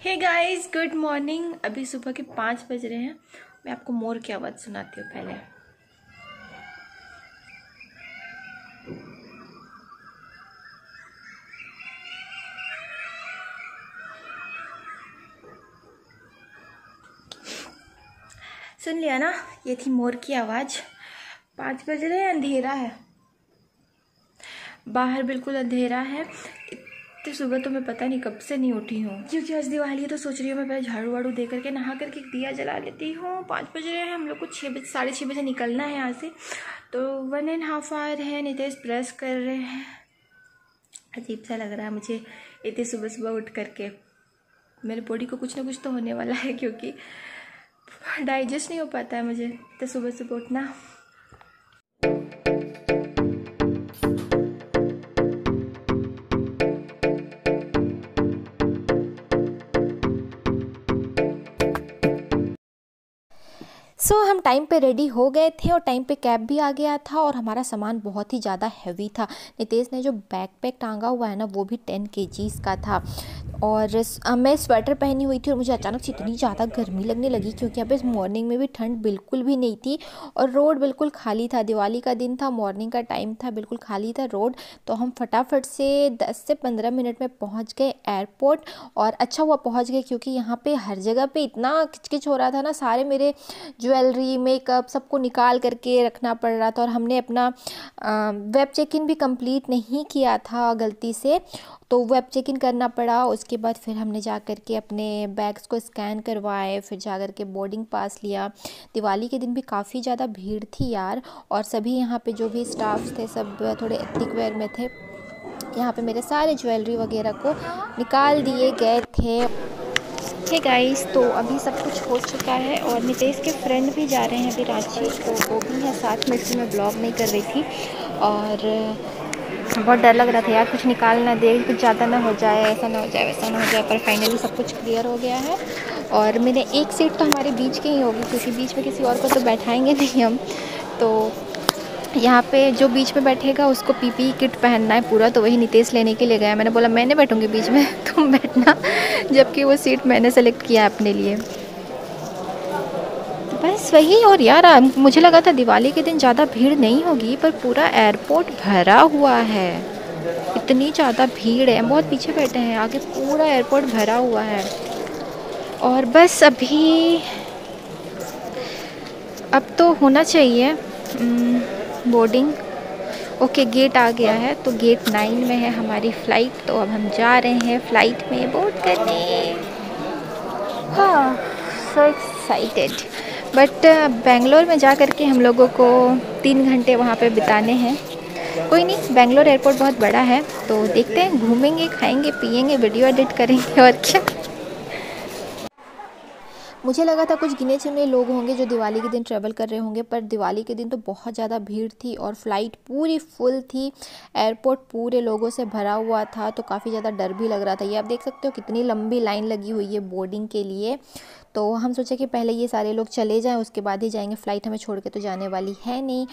Hey guys, good morning. अभी सुबह के 5 बज रहे हैं। मैं आपको मोर की आवाज़ सुनाती हूँ पहले। सुन लिया ना, ये थी मोर की आवाज़। 5 बज रहे हैं, अंधेरा है बाहर, बिल्कुल अंधेरा है। इतनी सुबह तो मैं पता नहीं कब से नहीं उठी हूँ, क्योंकि आज दिवाली है तो सोच रही हूँ मैं पहले झाड़ू वाड़ू दे करके नहा करके दिया जला लेती हूँ। 5 बज रहे हैं, हम लोग को 6 बजे 6:30 बजे निकलना है यहाँ से। तो 1.5 आवर है। नितेश प्रेस कर रहे हैं। अजीब सा लग रहा है मुझे इतनी सुबह सुबह उठ करके। मेरे बॉडी को कुछ ना कुछ तो होने वाला है, क्योंकि डाइजेस्ट नहीं हो पाता है मुझे इतने सुबह सुबह उठना। हम टाइम पे रेडी हो गए थे और टाइम पे कैब भी आ गया था और हमारा सामान बहुत ही ज़्यादा हैवी था। नितेश ने जो बैकपैक टांगा हुआ है ना, वो भी 10 kgs का था। और मैं स्वेटर पहनी हुई थी और मुझे अचानक से इतनी ज़्यादा गर्मी लगने लगी, क्योंकि अब इस मॉर्निंग में भी ठंड बिल्कुल भी नहीं थी और रोड बिल्कुल खाली था। दिवाली का दिन था, मॉर्निंग का टाइम था, बिल्कुल खाली था रोड। तो हम फटाफट से 10 से 15 मिनट में पहुंच गए एयरपोर्ट। और अच्छा हुआ पहुंच गए, क्योंकि यहाँ पे हर जगह पे इतना किचकिच हो रहा था ना, सारे मेरे ज्वेलरी मेकअप सबको निकाल करके रखना पड़ रहा था। और हमने अपना वेब चेक इन भी कंप्लीट नहीं किया था गलती से, तो वेब चेक इन करना पड़ा। उसके बाद फिर हमने जा कर के अपने बैग्स को स्कैन करवाए, फिर जा कर के बोर्डिंग पास लिया। दिवाली के दिन भी काफ़ी ज़्यादा भीड़ थी यार, और सभी यहाँ पे जो भी स्टाफ थे सब थोड़े एथिक वेयर में थे। यहाँ पे मेरे सारे ज्वेलरी वगैरह को निकाल दिए गए थे। हे गाइस, तो अभी सब कुछ हो चुका है और नितेश के फ्रेंड भी जा रहे हैं अभी रांची, तो वो भी है साथ में, इसलिए मैं ब्लॉग नहीं कर रही थी। और बहुत डर लग रहा था यार, कुछ निकाल ना दे, कुछ ज़्यादा ना हो जाए, ऐसा ना हो जाए वैसा ना हो जाए। पर फाइनली सब कुछ क्लियर हो गया है। और मेरे एक सीट तो हमारे बीच की ही होगी, क्योंकि बीच में किसी और को तो बैठाएंगे नहीं हम। तो यहाँ पे जो बीच में बैठेगा उसको पीपी किट पहनना है पूरा, तो वही नितेश लेने के लिए गया। मैंने बोला मैं नहीं बैठूंगी बीच में, तुम बैठना, जबकि वो सीट मैंने सेलेक्ट किया अपने लिए। बस वही। और यार मुझे लगा था दिवाली के दिन ज़्यादा भीड़ नहीं होगी, पर पूरा एयरपोर्ट भरा हुआ है। इतनी ज़्यादा भीड़ है, बहुत पीछे बैठे हैं, आगे पूरा एयरपोर्ट भरा हुआ है। और बस अभी अब तो होना चाहिए बोर्डिंग। ओके, गेट आ गया है, तो गेट 9 में है हमारी फ़्लाइट। तो अब हम जा रहे हैं फ़्लाइट में बोर्ड करने। हाँ, सो एक्साइटेड। बट बेंगलोर में जा कर के हम लोगों को 3 घंटे वहाँ पे बिताने हैं। कोई नहीं, बेंगलोर एयरपोर्ट बहुत बड़ा है, तो देखते हैं, घूमेंगे, खाएंगे, पिएंगे, वीडियो एडिट करेंगे, और क्या। मुझे लगा था कुछ गिने चुने लोग होंगे जो दिवाली के दिन ट्रैवल कर रहे होंगे, पर दिवाली के दिन तो बहुत ज़्यादा भीड़ थी और फ़्लाइट पूरी फुल थी। एयरपोर्ट पूरे लोगों से भरा हुआ था, तो काफ़ी ज़्यादा डर भी लग रहा था। ये आप देख सकते हो कितनी लंबी लाइन लगी हुई है बोर्डिंग के लिए। तो हम सोचे कि पहले ये सारे लोग चले जाएँ, उसके बाद ही जाएंगे। फ़्लाइट हमें छोड़ के तो जाने वाली है नहीं।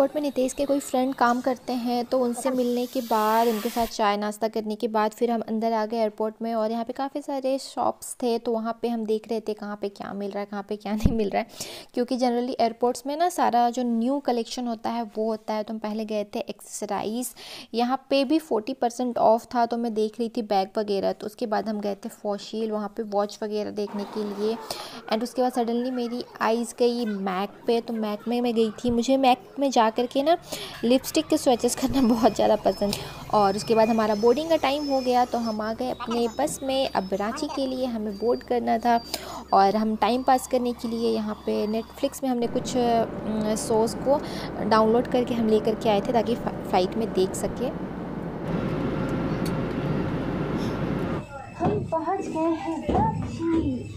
एयरपोर्ट में नितेश के कोई फ्रेंड काम करते हैं, तो उनसे मिलने के बाद, उनके साथ चाय नाश्ता करने के बाद फिर हम अंदर आ गए एयरपोर्ट में। और यहाँ पे काफ़ी सारे शॉप्स थे, तो वहाँ पे हम देख रहे थे कहाँ पे क्या मिल रहा है, कहाँ पे क्या नहीं मिल रहा है, क्योंकि जनरली एयरपोर्ट्स में ना सारा जो न्यू कलेक्शन होता है वो होता है। तो हम पहले गए थे एक्सेसरीज, यहाँ पे भी 40% ऑफ था, तो मैं देख रही थी बैग वगैरह। तो उसके बाद हम गए थे फॉशिल, वहाँ पे वॉच वगैरह देखने के लिए। एंड उसके बाद सडनली मेरी आइज़ गई मैक पे, तो मैक में मैं गई थी। मुझे मैक में जा कर के ना लिपस्टिक के स्वैचेस करना बहुत ज़्यादा पसंद। और उसके बाद हमारा बोर्डिंग का टाइम हो गया, तो हम आ गए अपने बस में। अब रांची के लिए हमें बोर्ड करना था, और हम टाइम पास करने के लिए यहाँ पे नेटफ्लिक्स में हमने कुछ शोज़ को डाउनलोड करके हम लेकर के आए थे, ताकि फ़्लाइट में देख सके। हम पहुँच गए हैं रांची।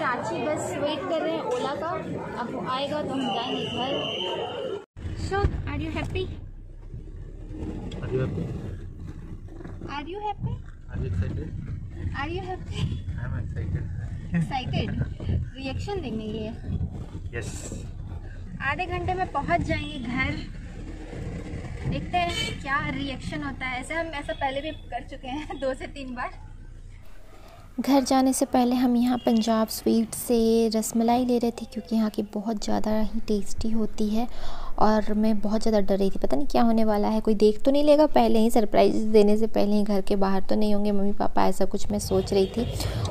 रांची बस वेट कर रहे हैं ओला का, अब वो आएगा तो हम जाएंगे घर। So are you happy? Are you happy? Are you happy? Are you excited? Are you happy? I'm excited. Excited? Reaction देंगे ये। Yes. आधे घंटे में पहुंच जाएंगे घर, देखते हैं क्या रिएक्शन होता है। ऐसे हम ऐसा पहले भी कर चुके हैं 2 से 3 बार। घर जाने से पहले हम यहाँ पंजाब स्वीट से रसमलाई ले रहे थे, क्योंकि यहाँ की बहुत ज़्यादा ही टेस्टी होती है। और मैं बहुत ज़्यादा डर रही थी, पता नहीं क्या होने वाला है, कोई देख तो नहीं लेगा पहले ही, सरप्राइज देने से पहले ही घर के बाहर तो नहीं होंगे मम्मी पापा, ऐसा कुछ मैं सोच रही थी।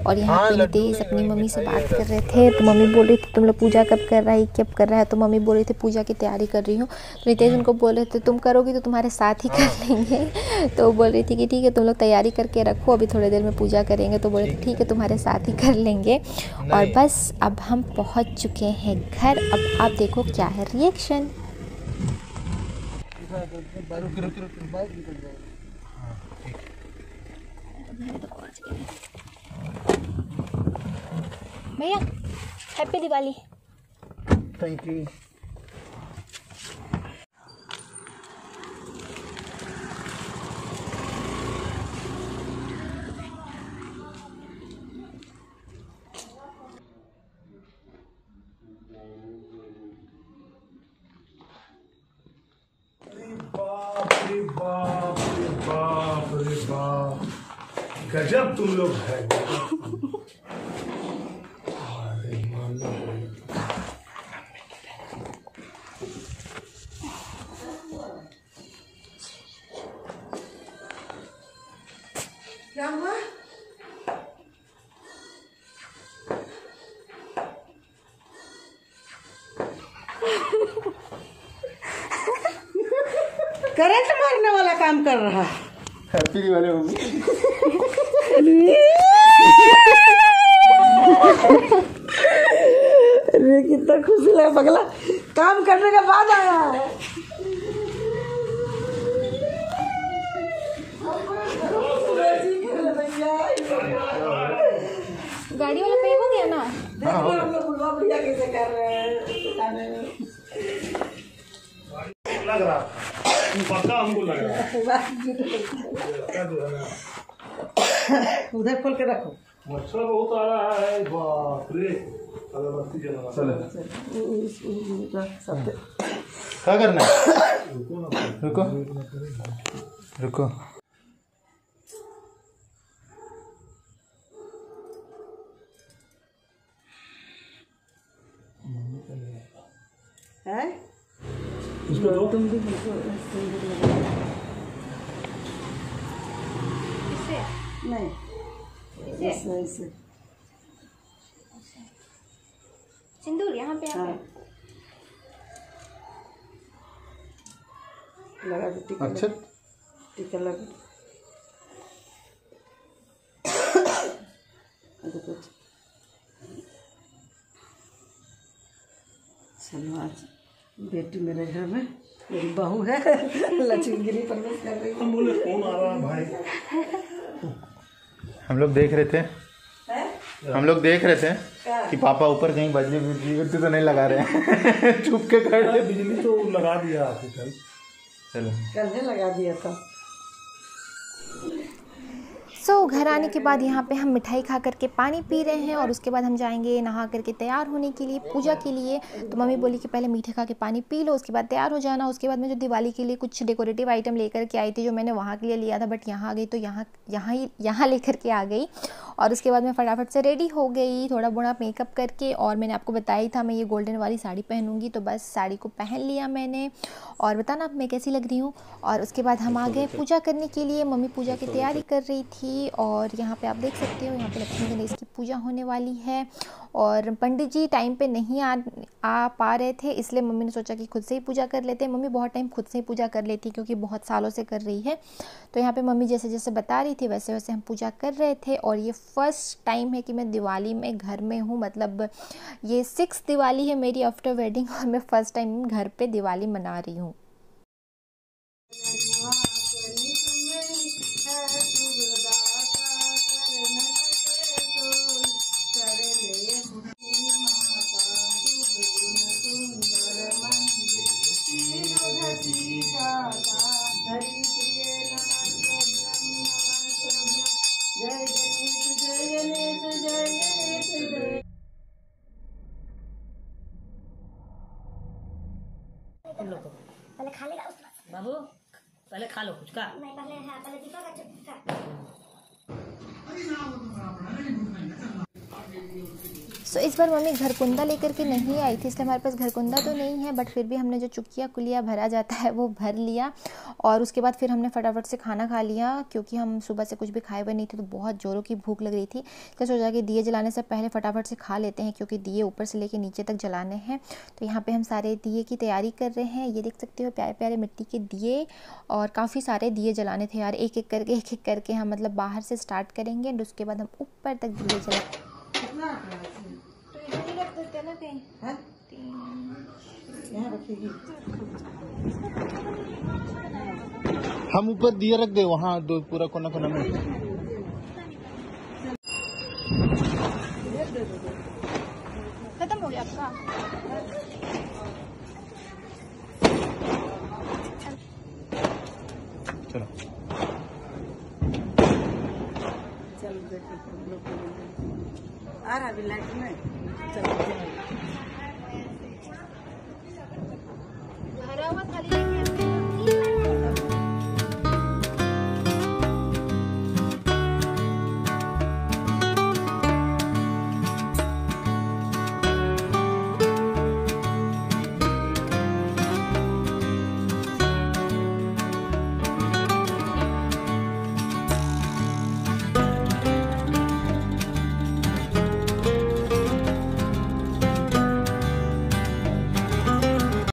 और यहाँ पे नितेश अपनी मम्मी से बात कर रहे थे, तो मम्मी बोल रही थी तुम लोग पूजा कब कर रहा है, कब कर रहा है। तो मम्मी बोल रही थी पूजा की तैयारी कर रही हूँ। तो नितेश उनको बोल रहे थे तुम करोगी तो तुम्हारे साथ ही कर लेंगे। तो बोल रही थी कि ठीक है तुम लोग तैयारी करके रखो, अभी थोड़ी देर में पूजा करेंगे। तो बोल रहे थे ठीक है तुम्हारे साथ ही कर लेंगे। और बस अब हम पहुँच चुके हैं घर। अब आप देखो क्या है रिएक्शन। भैया हैप्पी दिवाली। Thank you. बाप रे बाप, गजब तुम लोग है। क्या हुआ? करंट मारने वाला काम कर रहा है। Happy Diwali mummy. अरे कितना खुशी लगा, पगला काम करने के बाद आया है। गाड़ी वाला पे हो गया ना। देखो हम लोग बुलवा बढ़िया कैसे कर रहे हैं। लग रहा पक्का हमको लग रहा उधर खोल के रखो। मच्छर बहुत आ रहा है, बाप रे। अगरबत्ती जला क्या करना है? रुको रुको। है इसको दो। तुम भी नहीं ऐसे सिंदूर यहाँ पे हाँ लगा दो टीका। अच्छा टीका लगा। चलो आज बेटी मेरे घर में मेरी बहू है लक्ष्मीगिरी प्रवेश कर रही है। हम बोले कौन आ रहा है भाई। हम लोग देख रहे थे हम लोग देख रहे थे कि पापा ऊपर कहीं बिजली तो नहीं लगा रहे हैं। चुप के खड़े। बिजली तो लगा दिया आपके कल। चलो कल लगा दिया था। सो घर आने के बाद यहाँ पे हम मिठाई खा करके पानी पी रहे हैं और उसके बाद हम जाएंगे नहा करके तैयार होने के लिए पूजा के लिए। तो मम्मी बोली कि पहले मीठे खा के पानी पी लो, उसके बाद तैयार हो जाना। उसके बाद मैं जो दिवाली के लिए कुछ डेकोरेटिव आइटम लेकर के आई थी, जो मैंने वहाँ के लिए लिया था, बट यहाँ आ गई तो यहाँ लेकर के आ गई। और उसके बाद मैं फटाफट से रेडी हो गई, थोड़ा बड़ा मेकअप करके। और मैंने आपको बताया था मैं ये गोल्डन वाली साड़ी पहनूंगी, तो बस साड़ी को पहन लिया मैंने। और बताना मैं कैसी लग रही हूँ। और उसके बाद हम आ गए पूजा करने के लिए। मम्मी पूजा की तैयारी कर रही थी और यहाँ पे आप देख सकते हो, यहाँ पे लक्ष्मी गणेश की पूजा होने वाली है। और पंडित जी टाइम पे नहीं आ पा रहे थे, इसलिए मम्मी ने सोचा कि खुद से ही पूजा कर लेते हैं। मम्मी बहुत टाइम खुद से ही पूजा कर लेती क्योंकि बहुत सालों से कर रही है। तो यहाँ पे मम्मी जैसे जैसे बता रही थी वैसे वैसे हम पूजा कर रहे थे। और ये फर्स्ट टाइम है कि मैं दिवाली में घर में हूँ, मतलब ये 6th दिवाली है मेरी आफ्टर वेडिंग, और मैं फर्स्ट टाइम घर पे दिवाली मना रही हूँ। पहले खा लेगा उसके बाद। बाबू पहले खा लो कुछ का। नहीं पहले, हाँ पहले दीपक का चुपका। सो इस बार मम्मी घरकुंदा लेकर के नहीं आई थी, इसलिए हमारे पास घरकुंदा तो नहीं है, बट फिर भी हमने जो चुकिया कुलिया भरा जाता है वो भर लिया। और उसके बाद फिर हमने फटाफट से खाना खा लिया क्योंकि हम सुबह से कुछ भी खाए हुए नहीं थे, तो बहुत ज़ोरों की भूख लग रही थी। तो सोचा कि दिए जलाने से पहले फटाफट से खा लेते हैं क्योंकि दिए ऊपर से लेके नीचे तक जलाने हैं। तो यहाँ पर हम सारे दिए की तैयारी कर रहे हैं। ये देख सकते हो प्यारे प्यारे मिट्टी के दिए, और काफ़ी सारे दिए जलाने थे यार। एक एक करके हम मतलब बाहर से स्टार्ट करेंगे एंड उसके बाद हम ऊपर तक दिए जला। हम ऊपर दिया रख दे वहाँ दो पूरा कोना कोना में। खत्म हो गया आपका? चलो चल देखो आ रहा है लाइट में। चलो